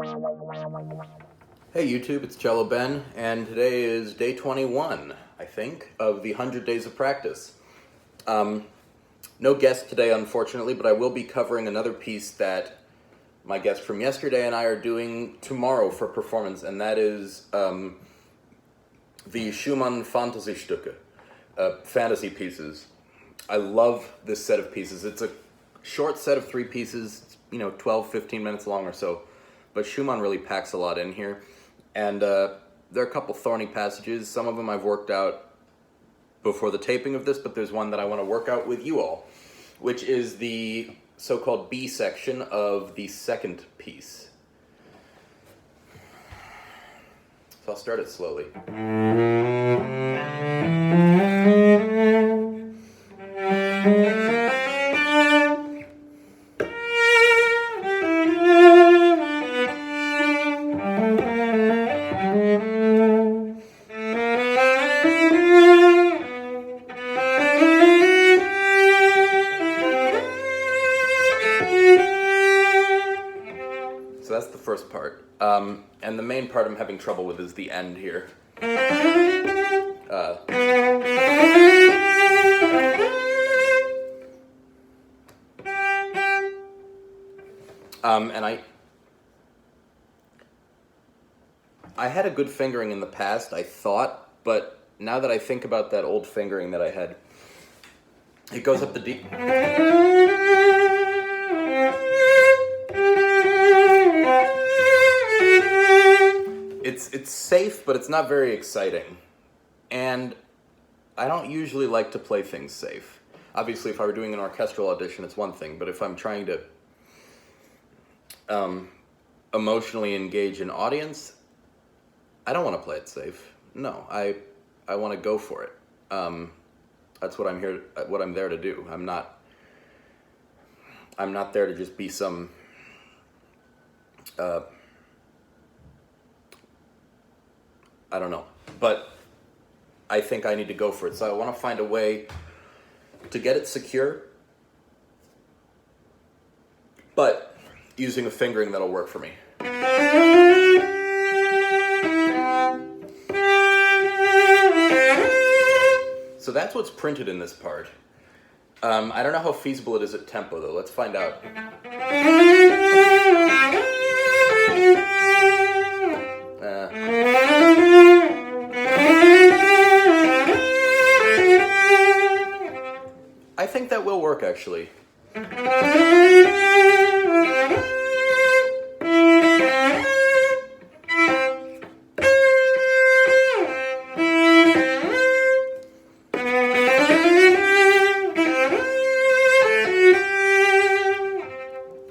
Hey YouTube, it's Cello Ben, and today is day 21, I think, of the 100 days of practice. No guest today, unfortunately, but I will be covering another piece that my guest from yesterday and I are doing tomorrow for performance, and that is the Schumann Fantasiestücke, fantasy pieces. I love this set of pieces. It's a short set of 3 pieces, 12, 15 minutes long or so, but Schumann really packs a lot in here. And there are a couple thorny passages. Some of them I've worked out before the taping of this, but there's one that I want to work out with you all, which is the so-called B section of the second piece. So I'll start it slowly. So that's the first part. And the main part I'm having trouble with is the end here. And I had a good fingering in the past, I thought, but now that I think about that old fingering that I had, it goes up the deep. It's safe, but it's not very exciting. And I don't usually like to play things safe. Obviously, if I were doing an orchestral audition, it's one thing, but if I'm trying to emotionally engage an audience, I don't want to play it safe. No, I want to go for it. That's what I'm there to do. I'm not there to just be some I don't know, but I think I need to go for it. So I want to find a way to get it secure, but using a fingering that'll work for me. So that's what's printed in this part. I don't know how feasible it is at tempo, though. Let's find out. I think that will work, actually.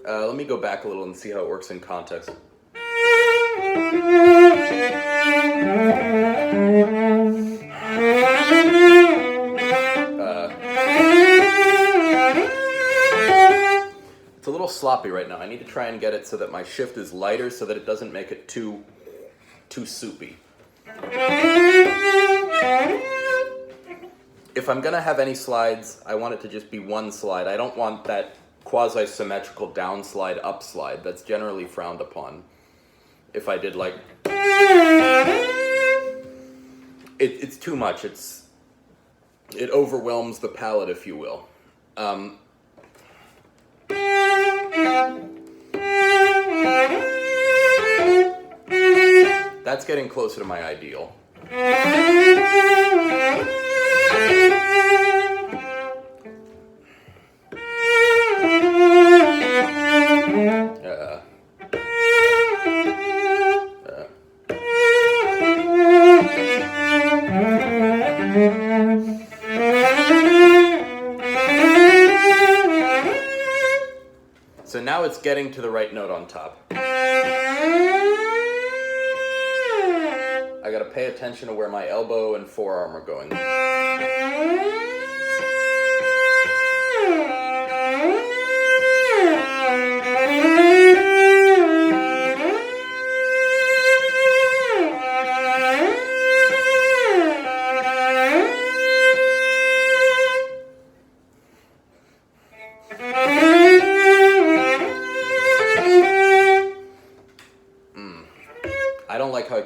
Let me go back a little and see how it works in context. It's a little sloppy right now. I need to try and get it so that my shift is lighter so that it doesn't make it too soupy. If I'm gonna have any slides, I want it to just be one slide. I don't want that quasi-symmetrical down slide, up slide. That's generally frowned upon. If I did like... It's too much. It overwhelms the palette, if you will. That's getting closer to my ideal. So now it's getting to the right note on top. I gotta pay attention to where my elbow and forearm are going.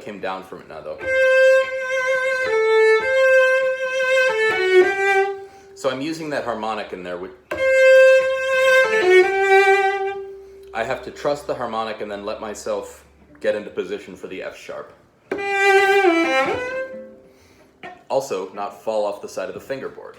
came down from it now, though. So I'm using that harmonic in there. I have to trust the harmonic and then let myself get into position for the F sharp. Also, not fall off the side of the fingerboard.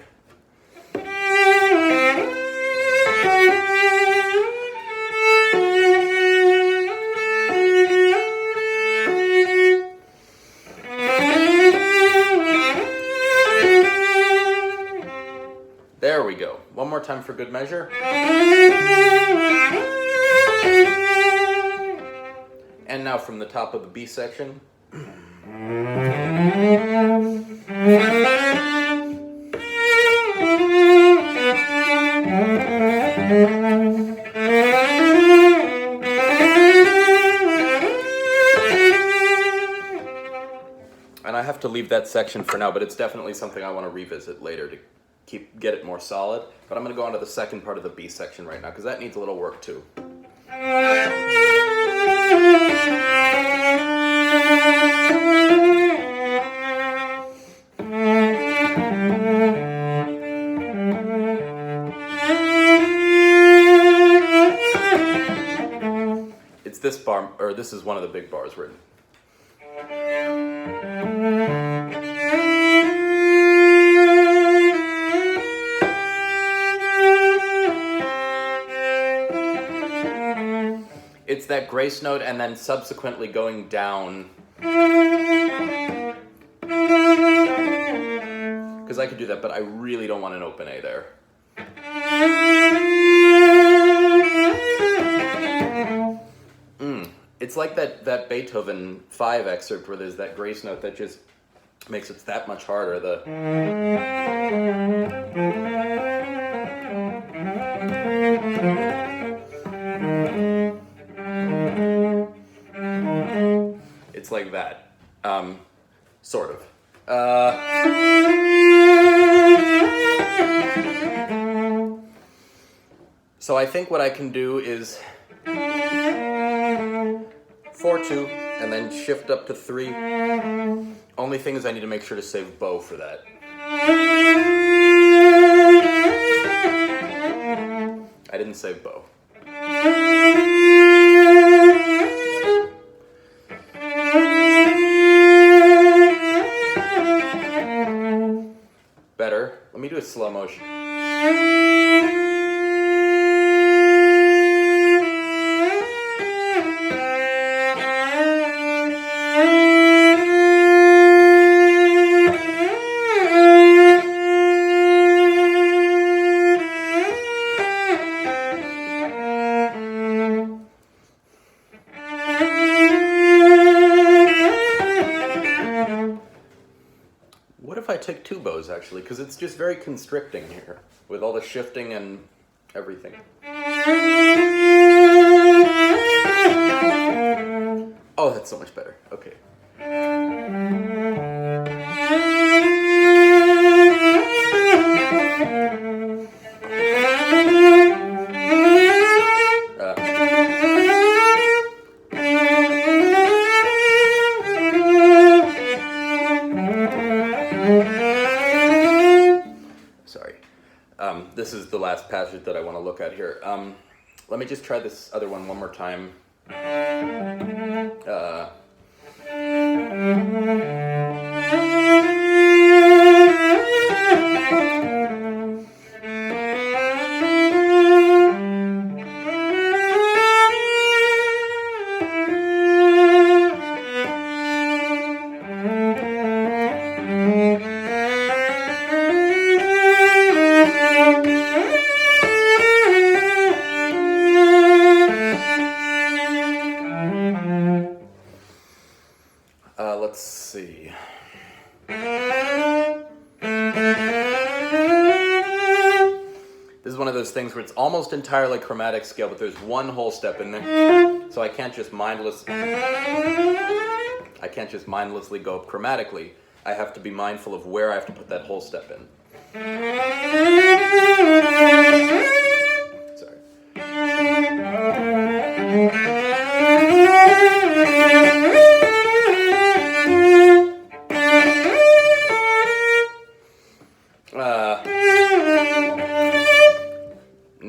There we go. One more time for good measure. And now from the top of the B section. And I have to leave that section for now, but it's definitely something I want to revisit later to get it more solid. But I'm going to go on to the second part of the B section right now, because that needs a little work too. It's this bar, or this is one of the big bars written. It's that grace note and then subsequently going down. Because I could do that, but I really don't want an open A there. It's like that Beethoven 5 excerpt where there's that grace note that just makes it that much harder. It's like that, sort of. So I think what I can do is 4-2 and then shift up to 3. Only thing is I need to make sure to save bow for that. I didn't save bow. Better. Let me do a slow motion. What if I take 2 bows, actually? Because it's just very constricting here, with all the shifting and everything. Oh, that's so much better. Okay. This is the last passage that I want to look at here. Let me just try this other one more time. Let's see. This is one of those things where it's almost entirely chromatic scale, but there's one whole step in there. So I can't just mindlessly go up chromatically. I have to be mindful of where I have to put that whole step in. Sorry.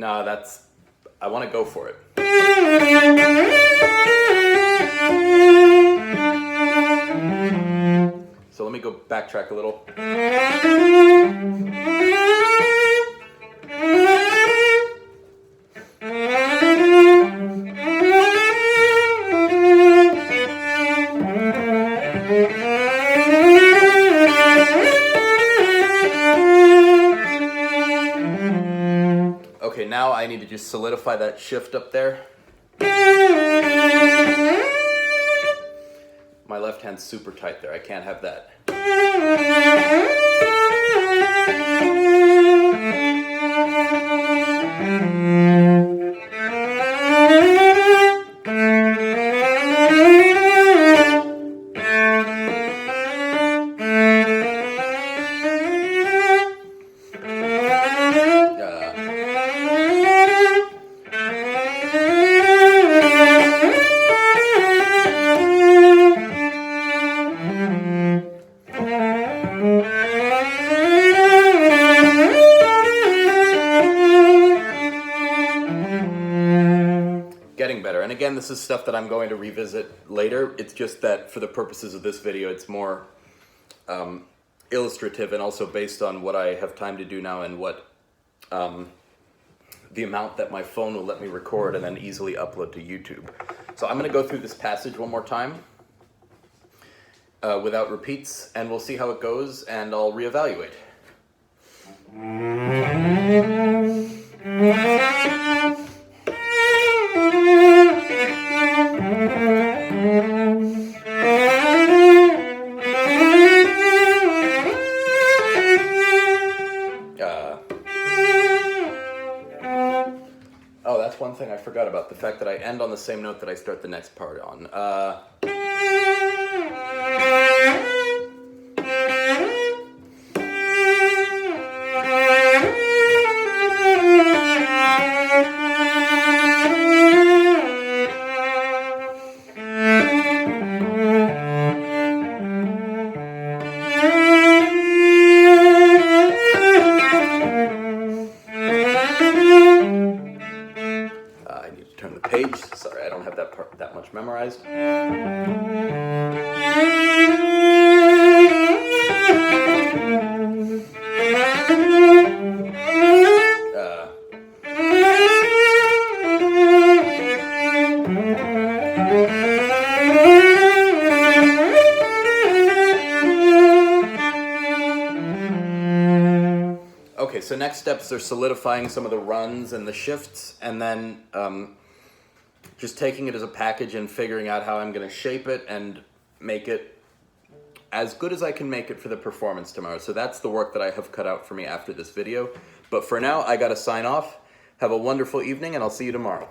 No, that's... I want to go for it. So let me go backtrack a little. Okay, now I need to just solidify that shift up there. My left hand's super tight there. I can't have that. Getting better. And again, this is stuff that I'm going to revisit later. It's just that for the purposes of this video, it's more illustrative and also based on what I have time to do now and what the amount that my phone will let me record and then easily upload to YouTube. So I'm going to go through this passage one more time without repeats, and we'll see how it goes, and I'll reevaluate. Oh, that's one thing I forgot about, the fact that I end on the same note that I start the next part on. Turn the page. Sorry, I don't have that part that much memorized. Okay, so next steps are solidifying some of the runs and the shifts, and then just taking it as a package and figuring out how I'm going to shape it and make it as good as I can make it for the performance tomorrow. So that's the work that I have cut out for me after this video. But for now, I got to sign off. Have a wonderful evening, and I'll see you tomorrow.